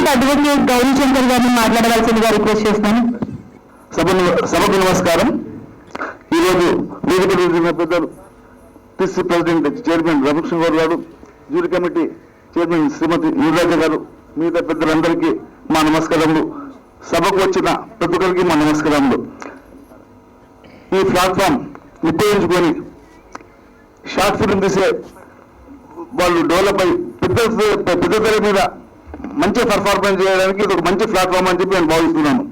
తర్వాత అడ్వకేట్ గౌరీ శంకర్ గారిని మాట్లాడవలసిందిగా రిక్వెస్ట్ చేస్తాను. సభకు నమస్కారం. ఈరోజు వేదిక పెద్దలు PC president chairman Ramakrishna Goud గారు, జ్యూరీ కమిటీ చైర్మన్ శ్రీమతి యువరాజ గారు, మిగతా పెద్దలందరికీ మా నమస్కారములు. సభకు వచ్చిన ప్రతి ఒక్కరికి మా నమస్కారములు. ఈ ప్లాట్ఫామ్ ఉపయోగించుకొని షార్ట్ ఫిల్మ్ తీసే వాళ్ళు డెవలప్ అయ్యి పెద్ద తెర మీద మంచి పర్ఫార్మెన్స్ చేయడానికి ఇది ఒక మంచి ప్లాట్ఫామ్ అని చెప్పి నేను భావిస్తున్నాను.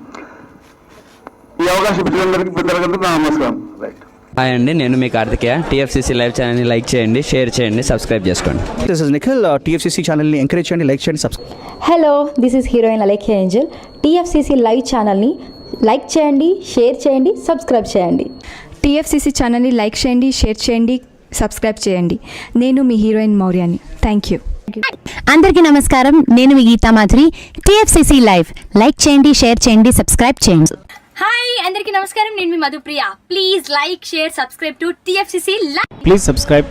ఈ అవకాశం ఇచ్చినందరికీ పెద్దలందరికీ నా నమస్కారం. రైట్. హాయ్ అండి, నేను మీ కార్తికేయ. టీఎఫ్సీసీ లైవ్ ఛానల్ని లైక్ చేయండి, షేర్ చేయండి, సబ్స్క్రైబ్ చేసుకోండి. This is Nikhil. టీఎఫ్సీసీ ఛానల్ని ఎంకరేజ్ చేయండి, లైక్ చేయండి, subscribe. Hello, this is heroine Alekhya Angel. TFCC live ఛానల్ని లైక్ చేయండి, షేర్ చేయండి, సబ్స్క్రైబ్ చేయండి. టీఎఫ్సీసీ ఛానల్ని లైక్ చేయండి, షేర్ చేయండి, సబ్స్క్రైబ్ చేయండి. నేను మీ హీరోయిన్ మౌర్యాని. Thank you. అందరికీ నమస్కారం, నేను మీ Geetha Madhuri. TFCC live like చేయండి, షేర్ చేయండి, సబ్స్క్రైబ్ చేయండి. హాయ్ అందరికీ నమస్కారం, నేను మీ Madhupriya. Please like, share, subscribe to TFCC live. Please subscribe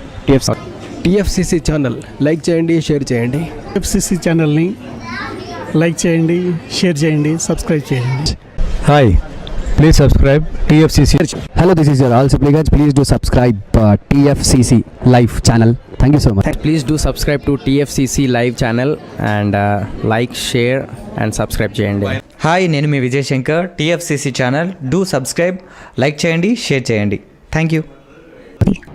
TFCC channel like చేయండి, షేర్ చేయండి. టీఎఫ్సీసీ ఛానల్ని లైక్ చేయండి, షేర్ చేయండి, సబ్స్క్రైబ్ చేయండి. Hi, please subscribe TFCC. Hello, this is your all supplicants. Please do subscribe TFCC Live channel. Thank you so much. Please do subscribe to TFCC live channel and like, share and subscribe చేయండి. Hi, నేను మీ Vijay Shankar. TFCC channel do subscribe, like చేయండి, share చేయండి. Thank you.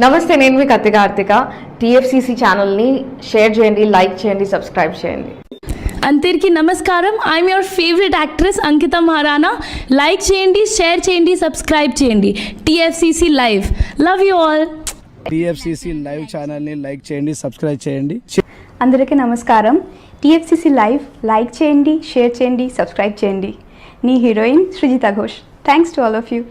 నమస్తే, నేను మీ Karthika. TFCC ఛానల్ని share చేయండి, లైక్ చేయండి, సబ్స్క్రైబ్ చేయండి. అందరికీ నమస్కారం. I'm your favourite actress Ankita Maharana. Like చేయండి, షేర్ చేయండి, సబ్స్క్రైబ్ చేయండి. TFCC live. Love you all. TFCC live ఛానల్ని లైక్ చేయండి, సబ్స్క్రైబ్ చేయండి. అందరికీ నమస్కారం. టీఎఫ్సీసీ లైవ్ లైక్ చేయండి, షేర్ చేయండి, సబ్స్క్రైబ్ చేయండి. నీ heroine Srujitha Ghosh. Thanks to all of you.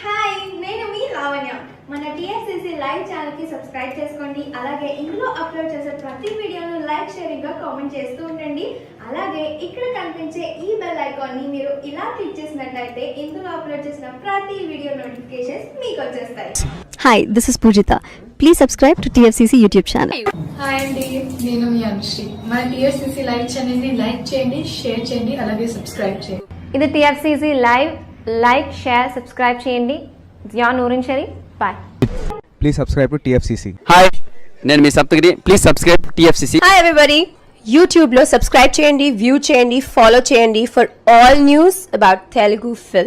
Hi, నేను మీ లావణ్య. మన టీఎఫ్సీసీ లైవ్ ఛానల్కి సబ్స్క్రైబ్ చేసుకోండి. అలాగే ఇందులో అప్లోడ్ చేసే ప్రతి వీడియోను లైక్, షేరింగ్గా కామెంట్ చేస్తూ ఉండండి. అలాగే ఇక్కడ కనిపించే ఈ బెల్ ఐకాన్ని మీరు ఇలా క్లిక్ చేసినట్లయితే ఇందులో అప్లోడ్ చేసిన ప్రతి వీడియో నోటిఫికేషన్స్ మీకు వచ్చేస్తాయి. Hi, this is Poojitha. Please subscribe to TFCC YouTube channel. Hi అండి, నేను మీ అనుశ్రీ. మన టీఎఫ్సీసీ లైవ్ ఛానల్ని లైక్ చేయండి, షేర్ చేయండి, అలాగే సబ్స్క్రైబ్ చేయండి. ఇది TFCC live. Like, share, subscribe చేయండి. Zia Noorin Sharif. Bye. Please subscribe to TFCC. Hi, నేను మీ Saptagiri. Please subscribe TFCC. Hi everybody. యూట్యూబ్లో సబ్స్క్రైబ్ చేయండి, వ్యూ చేయండి, ఫాలో చేయండి for all news about Telugu film.